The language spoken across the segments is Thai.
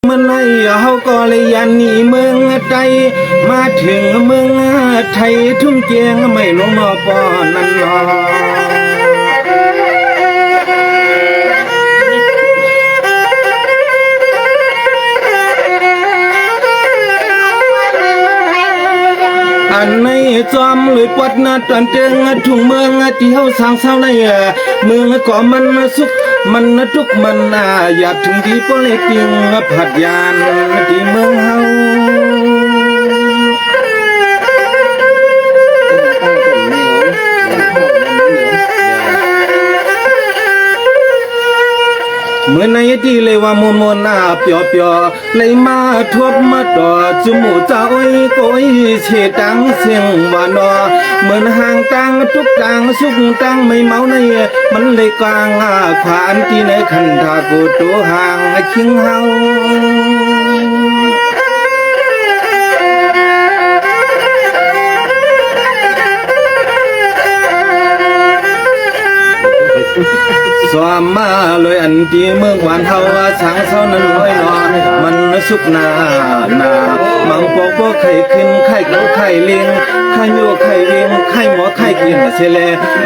มันไอ้เฮาก็เลยยันหนีเมืองไทยมาถึงเมืองไทยทุ่งเกียงไม่ลงนอปอนั่นนออันในจอมเลยปวดนาตอนเจงทุ่งเมืองที่เฮาสร้างเศร้าในเมืองก็มันสุขมันทุกมันอยากถึงที่ปลิติงผัดยานที่เมืองเฮาเมื่อในที่เลยว่ามุมนาเปียวเปียวเลยมาทบมาต่อจมูกเจ้าอ้อยก้อยเฉดังเสียงวานอเหมือนห่างตังทุกตังสุกตังไม่เมาในมันเลยกลางขวานที่ในขันทากูตัวห่างคิงเฮาสวามมาเลยอันที่เมืองหวานเฮาช้างเศร้านั้นลอยนอนมันสุกนามังปอกปอกไข่ขึ้นไข่เกาไข่เลี้ยงไข่โยไข่เลี้ยงไข่หมอไข่กินเสล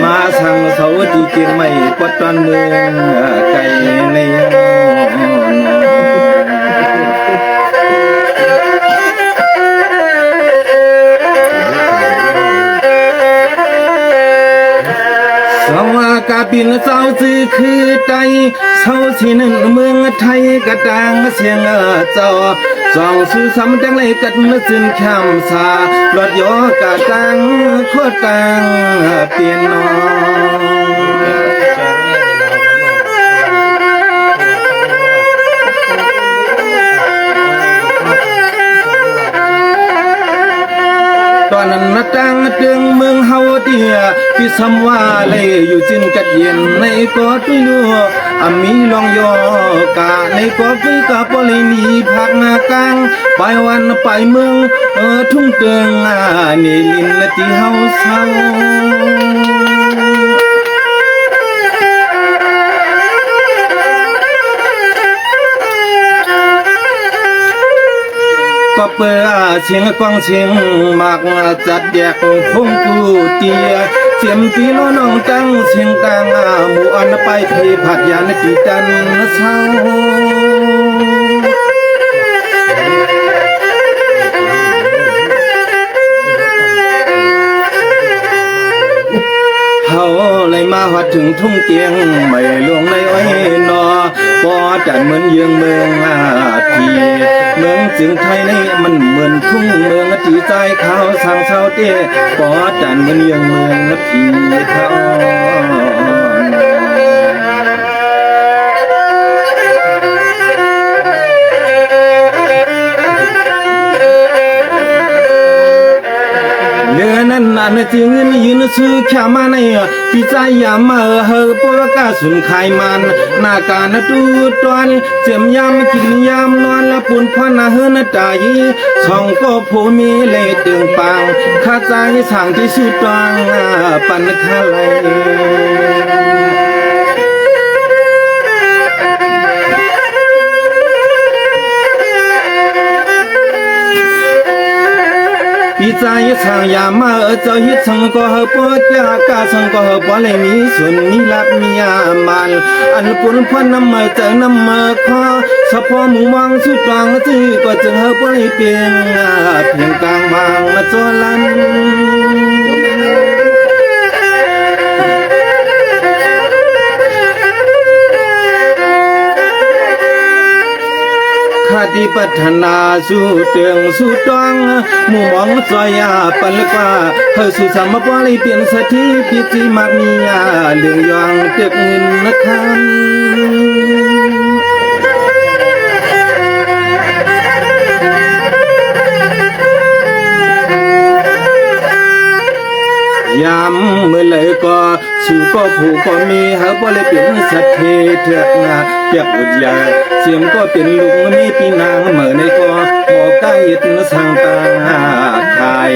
มาสั่งเสาดีเกียงไม่ปดตอนเมืองไก่ในกาปินเศร้าซื้อคือใจเศร้าที่นั่นเมืองไทยกระดังเสียงเจ้าสองสู้ซ้ำจังเลยกัดมาจึงคำสาลอดยอกะตังโคตังเปลี่ยนนอตอนนั้นนัดตังเตืองเมืองเฮาเดียพี่สำว่าเลยอยู่จินกัดเย็นในกอดตุลัวมีลองยอกะในกอดฟิกะปเลยนีพักนากลางไปวันไปเมืองทุ่งเตืองนี่ลินที่เฮาเศร้าก็เปิดเสียงกวางเสียงมากจัดแยกพงกูเตียเสียมตีล้อน้องจังเสียงตังหมู่อันไปเพผัดยานตีจันเศร้าเฮาเลยมาหัดถึงทุ่งเตียงไม่ลงในอ้อยนอปอจัดเหมือนเยืองเมืองทีเมืองจึงไทยในมันเหมือนทุ่งเมืองที่ใจเขาสร้างเศร้าเต้ปอจัดเหมือนเยืองเมืองทีเขานั่นจริงนี่ยืนซื้อแค่มาในพี่ใจยามมาเฮอปรกาสุนไขมันนาการดูตอนเจียมยามกินยามนอนละปุ่นพนาเฮนตายสองก็ผู้มีเลตึงปังข้าใจสั่งที่สุดตังปันคาไลพี่ใจสั่งยามาเจ้าฮิตสังก็เฮปวดยากาสังก็เฮปวเลยมีส่วนมีลับมียามันอันปุ่นพันน้ำมาเจอน้ำมาคอสะพอหมู่วังสุดกลางจื้อก็จึงเฮปวเลยเพียงกลางบางมาจอลันข้าที่พัฒนาสู่เตืองสู่ตองหมู่มองซอยปันกว่าเฮาสู่สามปอเลยเปลี่ยนสถิพิจิมากมีเรื่องยองเก็บเงินนะครับยามเมื่อเลยก็สู่ก็ผู้ก็มีเฮาบ่เลยเป็นสัตว์เทเถือกเปียกอุดยาเสียมก็เป็นลุงมีพี่นางเมื่อในก็หมอใกล้ยึดสังตาขาย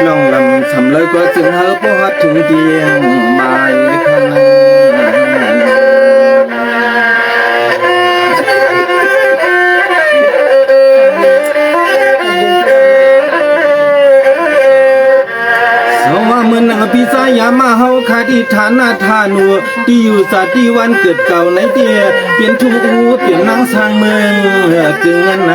ลองลำสำเลยก็จึงเฮาบ่ฮอดถึงเตียงไม้คัน ธิฐานาธานูที่อยู่สาที่วันเกิดเก่าในเดียเปลี่ยนทุ่งอูเปลี่ยนนางสร้างเมืองกึ่งอันไหน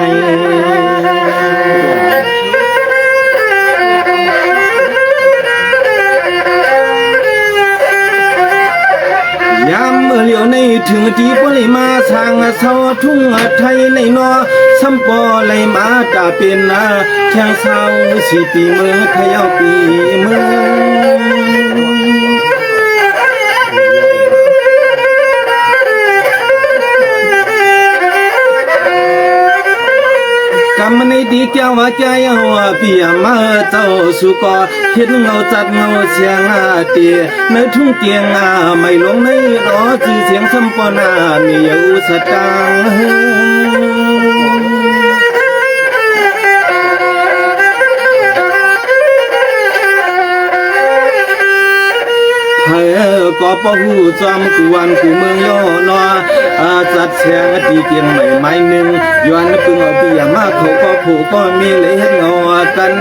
ยามเมื่อเหลียวในถึงที่ปริมาสร้างเสาทุ่งไทยในนอสัมปอไหลมาตาเป็นแข่งเสาสีปีเมืองขยาวปีเมืองกำในดีเจ้าว่าใจว่าเปียมาเจ้าสุกอเห็นเงาจัดเงาเสียงเตียในทุ่งเตียงไม่ลงในรอจือเสียงสัมปนามีอยู่สตางก็ปะหูจอมกวนกูเมืองย่อนอจัดแสงตีเกียงใหม่ไม้หนึ่งย้อนปึงเอาเปียมาเขาก็ผูกก็มีเลยเห็นเงากัน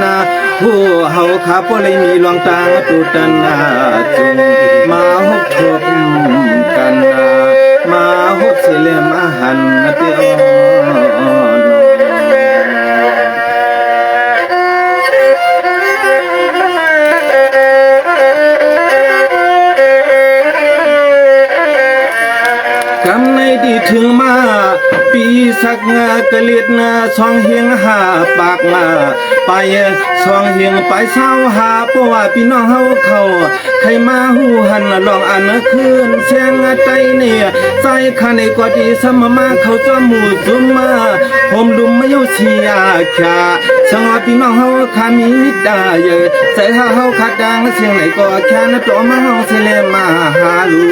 ผู้เฮาขาพอเลยมีลวงตาตุตันจุงมาฮบทบกันมาฮบเสลมาหันเตีกำในดีถึงมาปีสักกะเลียดสองเฮียงหาปากไปสองเฮียงไปเศร้าหาเพราะว่าพี่น้องเฮาเขาใครมาหูหันลองอันคืนเสียงใจเนี่ยใจข้าในกว่าที่สมมาเขาจะหมู่ซุมมาผมดุมไม่ยเชียขาสังว่าพี่น้องเฮาขามีมิดาเยอะใส่เฮาขาดดังเสียงไหนก็แค่นั้นตัวมาเฮาเสเลมาหาลู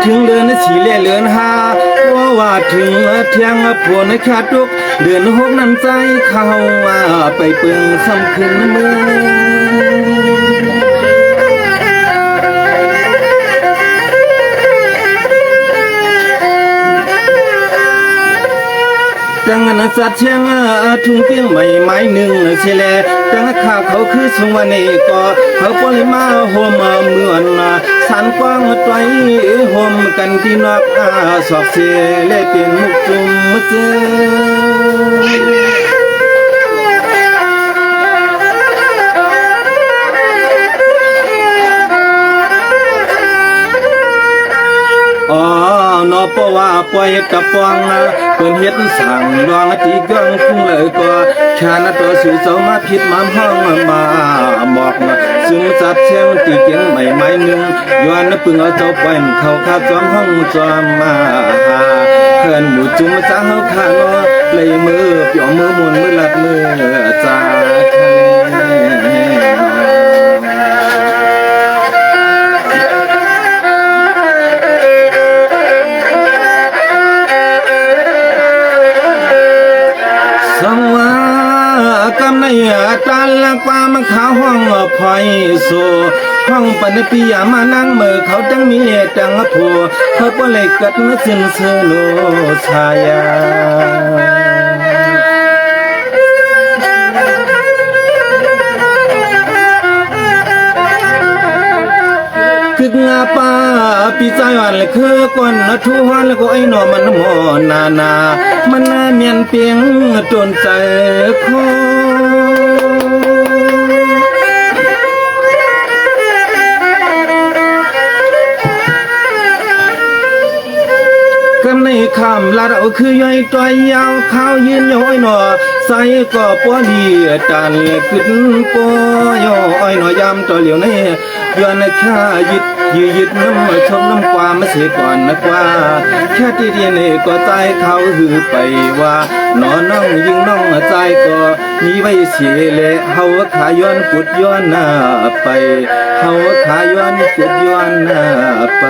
ถึงเดือนสีเล่เลือนหาว่าถึงเที่ยงผลขาดทุกเดือนหกน้ำใจเข้าไปเปิงสำคืนเมืจังนักสัตว์เชียงทุ่งเตียงใหม่ไม้หนึ่งเชลจังข้าเขาคือสวรรค์ก็เขาปลิมาโฮมเหมือนสันกว้างไตโฮมกันที่นอกสอกเสเลเป็นมุกจุมเจนอปว่าปล่อยตะปองเปิ้นเฮ็ดสั่งดวงตีเกื้องคุ้งเลยก็แค่นั้นตัวสู่เสามาผิดมาห้องมาบอกซึ่งจัดเชียงตีเกียงใหม่ไม้หนึ่งย้อนปึงเอาเจ้าปล่อยเขาคาจอมห้องจอมมาเพื่อนหมู่จุ่มจ้าเฮาขานอเลยมือเปียวมือมุนมือลัดมือจ้าทะเลกำในตาลักว่ามันขาวห้องพอยโซห้องปันปียามานั่งมือเขาจังมีจังผัวเขาก็เลยกัดนึกสินเสโลชายาคืองาป้าปีใจวันเลยคือก่อนทุกวันแล้วก็ไอ้หนอมันหมอนามันเมียนเปียงจนใจคอกำในคำลาเราคือย่อยต่อยยาวข้าวยืนย้อยหนอใส่ก็ป้อดีจันขึ้นป้อย่อยหนอยำต่อเหลียวในย้อนข้ายึดน้ำชมน้ำความมาเสียก่อนนักว่าแค่ที่เดียนก็ใจเขาหือไปว่าหนอน้องยิงน้องใจก็มีไว้เสียแหละเฮาขาย้อนกุดย้อนหน้าไปเฮาขาย้อนกุดย้อนหน้าไป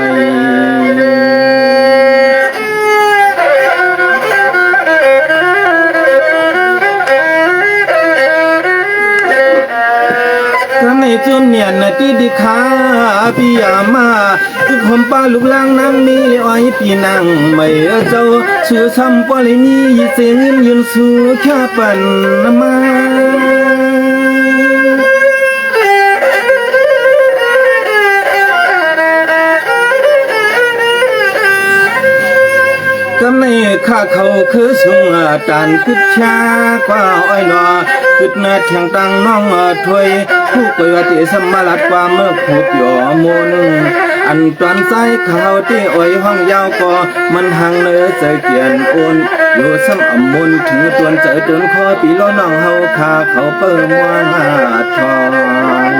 ใน จุนเนียนที่ดิขาพี่ยามาคือผมป้าลูกลางน้ำมีอ้อยปีนังไม่เจ้าชื่อซ้ำปลิมีเสียงยืนสู่แค่ปันมา กำในข้าเขาคือสุงจานกึดชากว่าอ้อยนอกึดนาเทียงตังน้องถวยผู้กวยติสมาลัดความเมื่อผูกหย่อมุนอันตอนใส่ข้าวที่อ้อยห้องยาวก็มันหังเนื้อใจเกียนอุ่นอยู่ซ้ำอ่ำมุนถึงตวนใจตวนคอปีล้อน้องเฮาข้าเขาเปิ่มว่าทอง